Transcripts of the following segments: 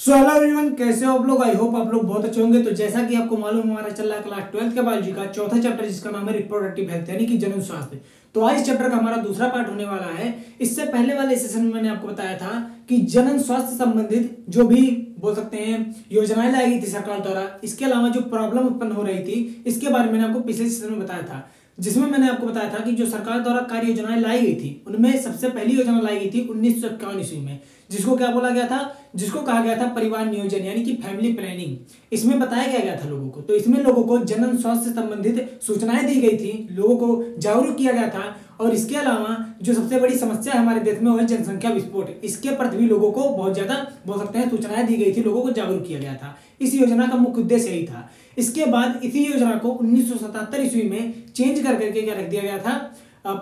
So hello everyone, कैसे हो आप लोग। आई होप आप लोग बहुत अच्छे होंगे। तो जैसा कि आपको मालूम हमारा चल रहा है क्लास 12th के बायोलॉजी का चौथा चैप्टर, जिसका नाम है रिप्रोडक्टिव हेल्थ यानी कि जनन स्वास्थ्य। तो आज इस चैप्टर का हमारा दूसरा पार्ट होने वाला है। इससे पहले वाले सेशन में मैंने आपको बताया था कि जनन स्वास्थ्य संबंधित जो भी बोल सकते हैं योजनाएं लाई गई थी सरकार द्वारा, इसके अलावा जो प्रॉब्लम उत्पन्न हो रही थी इसके बारे में मैंने आपको पिछले सेशन में बताया था, जिसमें मैंने आपको बताया था कि जो सरकार द्वारा कार्य योजनाएं लाई गई थी उनमें सबसे पहली योजना लाई गई थी 1951 ईस्वी में, जिसको क्या बोला गया था, जिसको कहा गया था परिवार नियोजन यानी कि फैमिली प्लानिंग। इसमें बताया गया था लोगों को, तो इसमें लोगों को जनन स्वास्थ्य से संबंधित सूचनाएं दी गई थी, लोगों को जागरूक किया गया था। और इसके अलावा जो सबसे बड़ी समस्या है हमारे देश में वो है जनसंख्या विस्फोट। इसके प्रति भी लोगों को बहुत ज्यादा बोल सकते हैं सूचनाएं दी गई थी, लोगों को जागरूक किया गया था। इस योजना का मुख्य उद्देश्य यही था। इसके बाद इसी योजना को 1977 ईस्वी में चेंज कर करके क्या रख दिया गया था,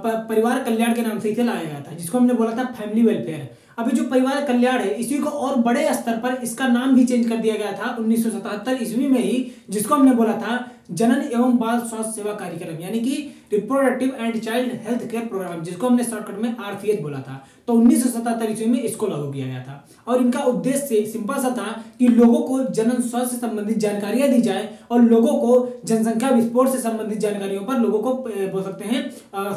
परिवार कल्याण के नाम से इसे लाया गया था, जिसको हमने बोला था फैमिली वेलफेयर। अभी जो परिवार कल्याण है इसी को और बड़े स्तर पर इसका नाम भी चेंज कर दिया गया था 1977 ईस्वी में ही, जिसको हमने बोला था जनन एवं बाल स्वास्थ्य सेवा कार्यक्रम यानी कि reproductive and child health care programme, जिसको हमने शॉर्टकट में आरपीएच बोला था। तो 1977 ईस्वी में इसको लागू किया गया था और इनका उद्देश्य सिंपल सा था कि लोगों को जनन स्वास्थ्य से संबंधित जानकारियां दी जाए और लोगों को जनसंख्या विस्फोट से संबंधित जानकारियों पर लोगों को बोल सकते हैं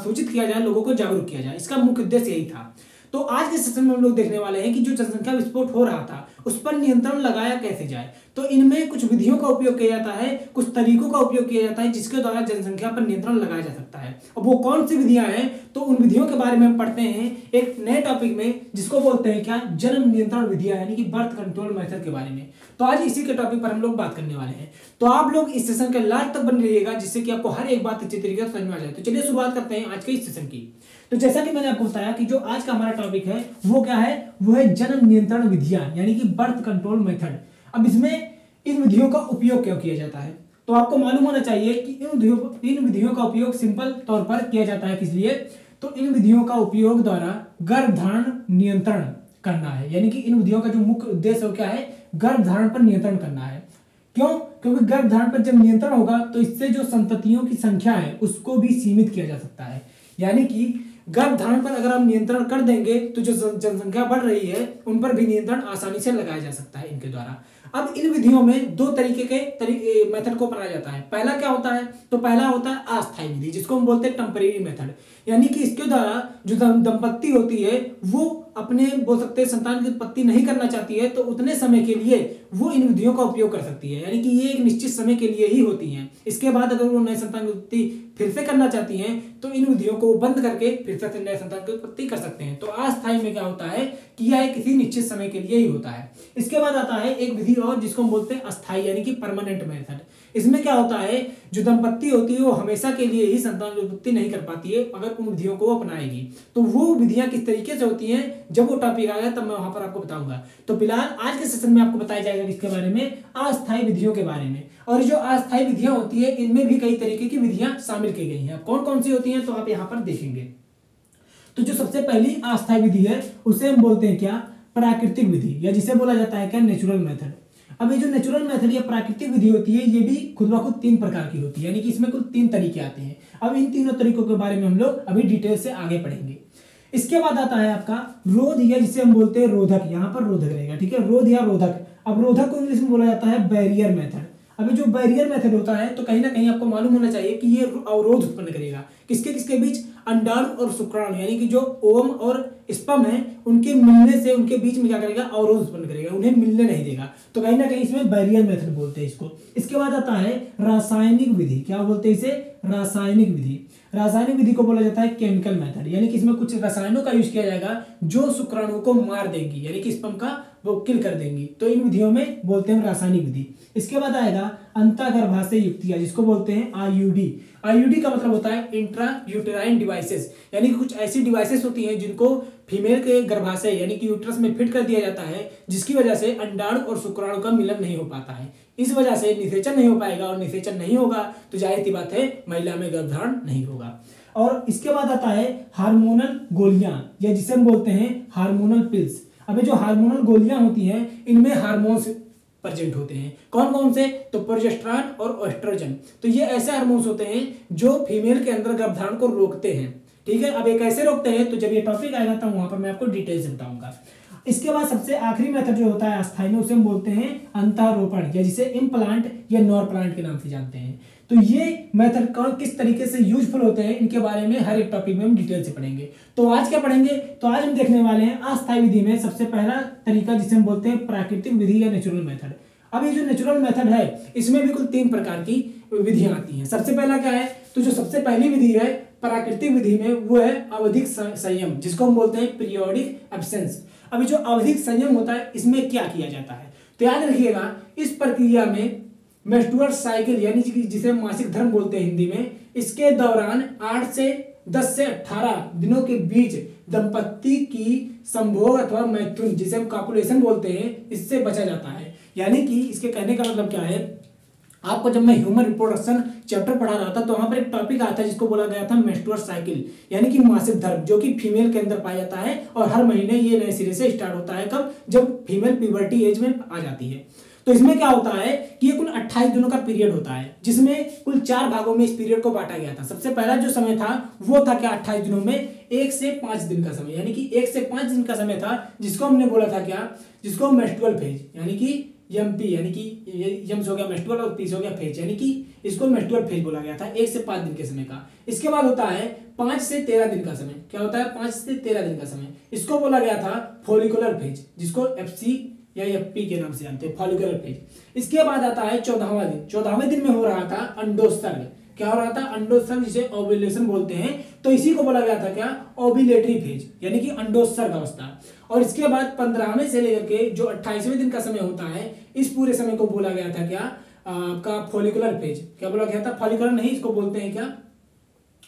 सूचित किया जाए, लोगों को जागरूक किया जाए। इसका मुख्य उद्देश्य यही था। तो आज के सेशन में हम लोग देखने वाले हैं कि जो जनसंख्या विस्फोट हो रहा था उस पर नियंत्रण लगाया कैसे जाए। तो इनमें कुछ विधियों का उपयोग किया जाता है, कुछ तरीकों का उपयोग किया जाता है जिसके द्वारा जनसंख्या पर नियंत्रण लगाया जा सकता है। अब वो कौन सी विधियां हैं, तो उन विधियों के बारे में हम पढ़ते हैं एक नए टॉपिक में, जिसको बोलते हैं क्या, जन्म नियंत्रण विधियां यानी कि बर्थ कंट्रोल मेथड के बारे में। तो आज इसी के टॉपिक पर हम लोग बात करने वाले हैं। तो आप लोग इस सेशन के लास्ट तक बने रहिएगा, जिससे कि आपको हर एक बात अच्छी तरीके से समझ में आ जाए। तो चलिए शुरुआत करते हैं आज के इस सेशन की। तो जैसा कि मैंने आपको बताया कि जो आज का हमारा टॉपिक है वो क्या है, वो है जन्म नियंत्रण विधियां यानी कि बर्थ कंट्रोल मेथड। अब इसमें इन विधियों का उपयोग क्यों किया जाता है, तो आपको मालूम होना चाहिए कि इन विधियों का उपयोग सिंपल तौर पर किया जाता है। किस लिए, तो इन विधियों का उपयोग द्वारा गर्भधारण नियंत्रण करना है, यानी कि इन विधियों का जो मुख्य उद्देश्य क्या है, गर्भधारण पर नियंत्रण करना है। क्यों, क्योंकि गर्भधारण पर जब नियंत्रण होगा तो इससे जो संततियों की संख्या है उसको भी सीमित किया जा सकता है। यानी कि गर्भधारण पर अगर हम नियंत्रण कर देंगे तो जो जनसंख्या बढ़ रही है उन पर भी नियंत्रण आसानी से लगाया जा सकता है इनके द्वारा। अब इन विधियों में दो तरीके के मेथड को अपनाया जाता है। पहला क्या होता है, तो पहला होता है अस्थायी विधि, जिसको हम बोलते हैं टेम्परेरी मेथड, यानी कि इसके द्वारा जो दंपत्ति होती है वो अपने बोल सकते हैं संतान की उत्पत्ति नहीं करना चाहती है तो उतने समय के लिए वो इन विधियों का उपयोग कर सकती है, यानी कि ये एक निश्चित समय के लिए ही होती हैं। इसके बाद अगर वो नए संतान की उत्पत्ति फिर से करना चाहती हैं तो इन विधियों को बंद करके फिर से नए संतान की उत्पत्ति कर सकते हैं। तो अस्थायी में क्या होता है कि यह किसी निश्चित समय के लिए ही होता है। इसके बाद आता है एक विधि और जिसको हम बोलते हैं अस्थायी यानी कि परमानेंट मेथड। इसमें क्या होता है, जो दंपत्ति होती है वो हमेशा के लिए ही संतान की उत्पत्ति नहीं कर पाती है अगर उन विधियों को वो अपनाएगी। तो वो विधियां किस तरीके से होती हैं, जब वो टॉपिक आएगा तब मैं वहां पर आपको बताऊंगा। तो फिलहाल आज के सेशन में आपको बताया जाएगा इसके बारे में, अस्थायी विधियों के बारे में। और जो अस्थायी विधियां होती है इनमें भी कई तरीके की विधियां शामिल की गई हैं। कौन कौन सी होती हैं तो आप यहाँ पर देखेंगे। तो जो सबसे पहली अस्थायी विधि है उसे हम बोलते हैं क्या, प्राकृतिक विधि, या जिसे बोला जाता है क्या, नेचुरल मेथड। अब ये जो नेचुरल मेथड या प्राकृतिक विधि होती है ये भी खुद ब खुद 3 प्रकार की होती है, यानी कि इसमें कुल 3 तरीके आते हैं। अब इन तीनों तरीकों के बारे में हम लोग अभी डिटेल से आगे पढ़ेंगे। इसके बाद आता है आपका रोध, या जिसे हम बोलते हैं रोधक, यहाँ पर रोधक रहेगा, ठीक है, रोध या रोधक। अब रोधक को इंग्लिश में बोला जाता है बैरियर मेथड। अभी जो बैरियर मेथड होता है तो कहीं ना कहीं आपको मालूम होना चाहिए कि ये अवरोध उत्पन्न करेगा किसके किसके बीच, अंडाणु और शुक्राणु, यानी कि जो ओवम और स्पर्म है उनके मिलने से उनके बीच में क्या करेगा, अवरोध उत्पन्न करेगा, उन्हें मिलने नहीं देगा। तो कहीं ना कहीं इसमें बैरियर मेथड बोलते हैं इसको। इसके बाद आता है रासायनिक विधि, क्या बोलते हैं इसे, रासायनिक विधि। रासायनिक विधि को बोला जाता है केमिकल मेथड, यानी कि इसमें कुछ रसायनों का यूज किया जाएगा जो शुक्राणु को मार देंगी, यानी कि स्पर्म का वो किल कर देंगी। तो इन विधियों में बोलते हैं रासायनिक विधि। इसके बाद आएगा अंतःगर्भाशय युक्तियां, जिसको बोलते हैं आईयूडी। आईयूडी का मतलब होता है इंट्रा यूटेराइन डिवाइसेस, यानी कि कुछ ऐसी डिवाइसेस होती हैं जिनको फीमेल के गर्भाशय यानी कि यूट्रस में फिट कर दिया जाता है, जिसकी वजह से अंडाणु और शुक्राणु का मिलन नहीं हो पाता है। इस वजह से निषेचन नहीं हो पाएगा, और निषेचन नहीं होगा तो जाहिर सी बात है महिला में गर्भधारण नहीं होगा। और इसके बाद आता है हार्मोनल गोलियां, या जिसे हम बोलते हैं हार्मोनल पिल्स। अब जो हार्मोनल गोलियां होती हैं इनमें हार्मोन्स प्रेजेंट होते हैं। कौन कौन से, तो प्रोजेस्टेरॉन और एस्ट्रोजन। तो ये ऐसे हार्मोन्स होते हैं जो फीमेल के अंदर गर्भधारण को रोकते हैं, ठीक है। अब ये कैसे रोकते हैं तो जब ये टॉपिक आएगा तब वहां पर मैं आपको डिटेल से बताऊंगा। इसके बाद सबसे आखिरी मेथड जो होता है अस्थायी में, उसे हम बोलते हैं अंतःरोपण, या जिसे इम्प्लांट या नॉर प्लांट के नाम से जानते हैं। तो ये मेथड किस तरीके से यूजफुल होते हैं, इनके बारे में हर एक टॉपिक में हम डिटेल से पढ़ेंगे। तो आज क्या पढ़ेंगे, तो आज हम देखने वाले हैं अस्थायी विधि में सबसे पहला तरीका जिसे हम बोलते हैं प्राकृतिक विधि या नेचुरल मेथड। अब ये जो नेचुरल मेथड है इसमें भी कुल 3 प्रकार की विधियां आती हैं। सबसे पहला क्या है, तो जो सबसे पहली विधि है प्राकृतिक विधि में वो है आवधिक संयम, जिसको हम बोलते हैं पीरियोडिक एब्सेंस। अभी जो आवधिक संयम होता है इसमें क्या किया जाता है, तो याद रखिएगा इस प्रक्रिया में मेंस्ट्रुअल साइकिल यानी जिसे मासिक धर्म बोलते हैं हिंदी में, इसके दौरान 8 से 10 से 18 दिनों के बीच दंपत्ति की संभोग अथवा मैथुन जिसे हम कॉपुलेशन बोलते हैं, इससे बचा जाता है। यानी कि इसके कहने का मतलब क्या है, आपको जब मैं ह्यूमन रिप्रोडक्शन चैप्टर पढ़ा रहा था तो वहां पर एक टॉपिक आता है जिसको बोला गया था मेंस्ट्रुअल साइकिल, यानी कि मासिक धर्म, जो कि फीमेल के अंदर पाया जाता है और हर महीने ये नए सिरे से स्टार्ट होता है। कब, जब फीमेल प्यूबर्टी एज में आ जाती है। तो इसमें क्या होता है कि ये कुल 28 दिनों का पीरियड होता है, जिसमें कुल 4 भागों में इस पीरियड को बांटा गया था। सबसे पहला जो समय था वो था क्या 28 दिनों में 1 से 5 दिन का समय, यानी कि 1 से 5 दिन का समय था, जिसको हमने बोला था क्या, जिसको मेंस्ट्रुअल फेज यानी कि यमपी, यानी कि यम्स हो गया मेंस्ट्रुअल और पीस हो गया फेज, यानी कि इसको मेंस्ट्रुअल फेज बोला गया था 1 से 5 दिन के समय का। इसके बाद होता है 5 से 13 दिन का समय। क्या होता है 5 से 13 दिन का समय, इसको बोला गया था फॉलिकुलर फेज, जिसको एफसी या एफपी के नाम से जानते हैं, फॉलिकुलर फेज। इसके बाद आता है 14वां दिन। 14वें दिन में हो रहा था अंडोत्सर्ग। क्या हो रहा था, अंडोत्सर्ग, जिसे ओव्यूलेशन बोलते हैं। तो इसी को बोला गया था क्या, ओव्यूलेटरी फेज, यानी कि अंडोत्सर्ग अवस्था। और इसके बाद 15वें से लेकर के जो 28वें दिन का समय होता है, इस पूरे समय को बोला गया था क्या, आपका फॉलिकुलर फेज। क्या बोला गया था, फॉलिकुलर नहीं, इसको बोलते हैं क्या,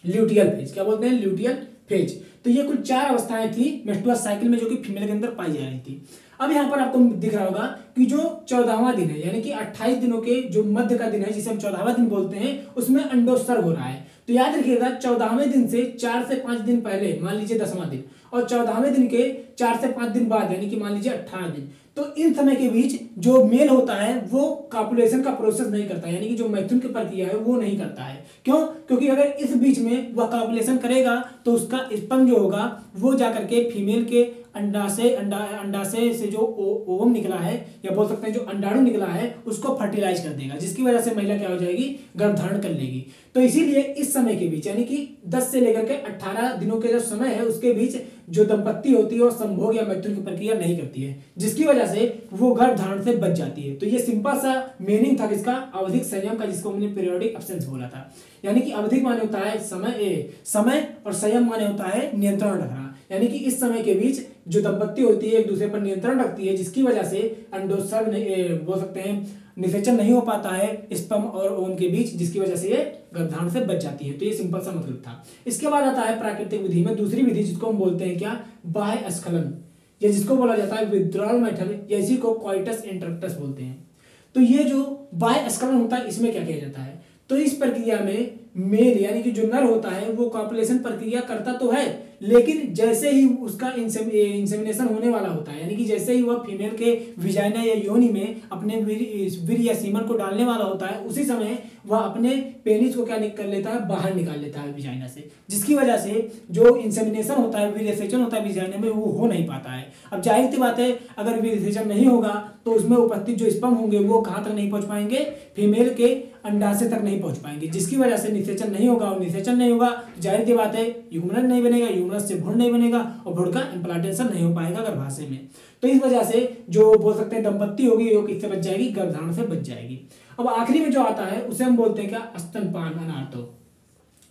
ल्यूटियल फेज। क्या बोलते हैं, ल्यूटियल फेज। तो ये कुल 4 अवस्थाएं थी मेंस्ट्रुअल साइकिल में, जो कि फीमेल के अंदर पाई जा रही थी। अब यहाँ पर आपको दिख रहा होगा कि जो 14वां दिन है, यानी कि 28 दिनों के जो मध्य का दिन है, जिसे हम 14वां दिन बोलते हैं, उसमें अंडोत्सर्ग हो रहा है। तो याद रखिएगा 14वें दिन से 4 से 5 दिन पहले, मान लीजिए 10वां दिन, और 14वें दिन के 4 से 5 दिन बाद, यानी कि मान लीजिए 18 दिन, तो इन समय के बीच जो मेल होता है वो कॉपुलेशन का प्रोसेस नहीं करता, यानी कि जो मैथुन की प्रक्रिया है वो नहीं करता है। क्यों, क्योंकि अगर इस बीच में वह कॉपुलेशन करेगा तो उसका स्पर्म जो होगा वो जाकर के फीमेल के अंडाशय से जो ओवम निकला है, या बोल सकते हैं जो अंडाणु निकला है, उसको फर्टिलाइज कर देगा, जिसकी वजह से महिला क्या हो जाएगी, गर्भ धारण कर लेगी। तो इसीलिए इस समय के बीच, यानी कि 10 से लेकर के 18 दिनों के जो समय है उसके बीच जो दंपत्ति होती है वो संभोग या मैथुन की प्रक्रिया नहीं करती है, जिसकी वजह से वो गर्भ धारण से बच जाती है। तो ये सिंपल सा मीनिंग था किसका, आवधिक संयम का, जिसको हमने पीरियोडिक एब्सेंस बोला था। यानी कि आवधिक माने होता है समय और संयम माने होता है नियंत्रण रखना, यानी कि इस समय के बीच जो दंपत्ति होती है एक दूसरे पर नियंत्रण रखती है, जिसकी वजह से अंडोत्सर्ग बोल सकते हैं निषेचन नहीं हो पाता है स्पर्म और ओवम के बीच, जिसकी वजह से ये गर्भधारण से बच जाती है। तो ये सिंपल सा मतलब था। इसके बाद आता है प्राकृतिक विधि में दूसरी विधि, जिसको हम बोलते हैं क्या, बाह्य स्खलन, या जिसको बोला जाता है विथड्रॉल मेथड, या इसी को कॉइटस इंटरप्टस बोलते हैं। तो ये जो बाह्य स्खलन होता है इसमें क्या किया जाता है, तो इस प्रक्रिया में मेल यानी कि जो नर होता है वो कॉपुलेशन प्रक्रिया करता तो है, लेकिन जैसे ही उसका इंसेमिनेशन होने वाला होता है, यानी कि जैसे ही वह फीमेल के विजाइना या योनि में अपने वीर्य या सीमन को डालने वाला होता है, उसी समय वह अपने पेनिस को क्या कर लेता है, बाहर निकाल लेता है विजाइना से, जिसकी वजह से जो इंसेमिनेशन होता है, वीर्यसेचन होता है विजाइना में, वो हो नहीं पाता है। अब जाहिर सी बात है अगर वीर्यसेचन नहीं होगा तो उसमें उपस्थित जो स्पर्म होंगे वो कहाँ तक नहीं पहुंच पाएंगे, फीमेल के अंडाशय तक नहीं पहुंच पाएंगे, जिसकी वजह से निषेचन नहीं होगा, और निषेचन नहीं होगा जाहिर सी बात है युग्मनज नहीं बनेगा, युग्मनज से भ्रूण नहीं बनेगा, और भ्रूण का इम्प्लांटेशन नहीं हो पाएगा गर्भाशय में। तो इस वजह से जो बोल सकते हैं दंपत्ति होगी वो किससे बच जाएगी, गर्भधारण से बच जाएगी। अब आखिरी में जो आता है उसे हम बोलते हैं क्या, स्तनपान अनार्तो,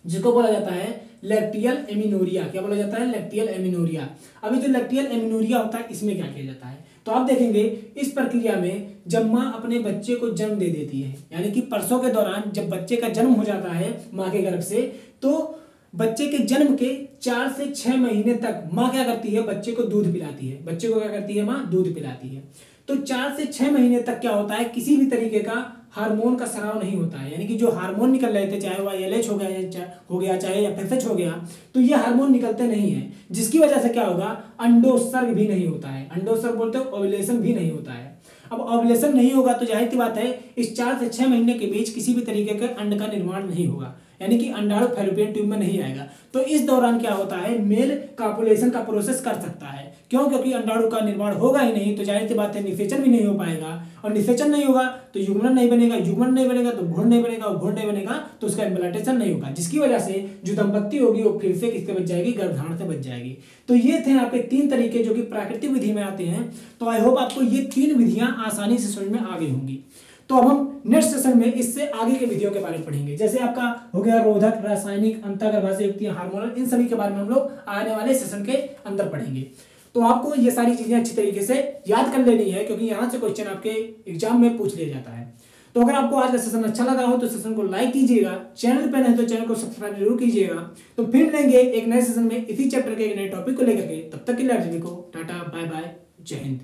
जिसको बोला जाता है लैक्टियल एमिनोरिया। क्या बोला जाता है, लैक्टियल एमिनोरिया। अभी जो लैक्टियल एमिनोरिया होता है इसमें क्या किया जाता है, तो आप देखेंगे इस प्रक्रिया में जब माँ अपने बच्चे को जन्म दे देती है, यानी कि प्रसव के दौरान जब बच्चे का जन्म हो जाता है माँ के गर्भ से, तो बच्चे के जन्म के 4 से 6 महीने तक माँ क्या करती है, बच्चे को दूध पिलाती है। बच्चे को क्या करती है, माँ दूध पिलाती है। तो 4 से 6 महीने तक क्या होता है, किसी भी तरीके का हार्मोन का स्राव नहीं होता है, यानी कि जो हार्मोन निकल रहे थे, चाहे वह एलएच हो गया चाहे एफएसएच हो गया, तो ये हार्मोन निकलते नहीं है, जिसकी वजह से क्या होगा, अंडोत्सर्ग भी नहीं होता है। अंडोत्सर्ग बोलते हो, ओव्यूलेशन भी नहीं होता है। अब ओव्यूलेशन नहीं होगा तो जाहिर सी बात है इस 4 से 6 महीने के बीच किसी भी तरीके का अंड का निर्माण नहीं होगा, यानी कि अंडाणु फैलोपियन ट्यूब में नहीं आएगा। तो इस दौरान क्या होता है, मेल कॉपुलेशन का प्रोसेस कर सकता है, क्यों? क्योंकि अंडाणु का निर्माण होगा ही नहीं तो जाहिर सी बात है निषेचन भी नहीं हो पाएगा, और निषेचन नहीं होगा तो युग्मन नहीं बनेगा, युग्मन नहीं बनेगा तो भ्रूण नहीं बनेगा, और भ्रूण नहीं बनेगा तो उसका इम्प्लांटेशन नहीं होगा, जिसकी वजह से जो दंपत्ति होगी वो फिर से किससे बच जाएगी? गर्भधारण से बच जाएगी। तो ये थे आपके 3 तरीके जो कि प्राकृतिक विधि में आते हैं। तो आई होप आपको ये 3 विधियां आसानी से समझ में आ गई होंगी। तो अब हम नेक्स्ट सेशन में इससे आगे के विधियों के बारे में पढ़ेंगे, जैसे आपका हो गया रोधक, रासायनिक, अंतःगर्भाशय युक्तियां, हार्मोनल, इन सभी के बारे में हम लोग आने वाले सेशन के अंदर पढ़ेंगे। तो आपको ये सारी चीजें अच्छी तरीके से याद कर लेनी है, क्योंकि यहाँ से क्वेश्चन आपके एग्जाम में पूछ लिया जाता है। तो अगर आपको आज का सेशन अच्छा लगा हो तो सेशन को लाइक कीजिएगा, चैनल पर नहीं तो चैनल को सब्सक्राइब जरूर कीजिएगा। तो फिर मिलेंगे एक नए सेशन में इसी चैप्टर के एक नए टॉपिक को लेकर के। तब तक के लिए आप सभी को टाटा, बाय बाय, जय हिंद।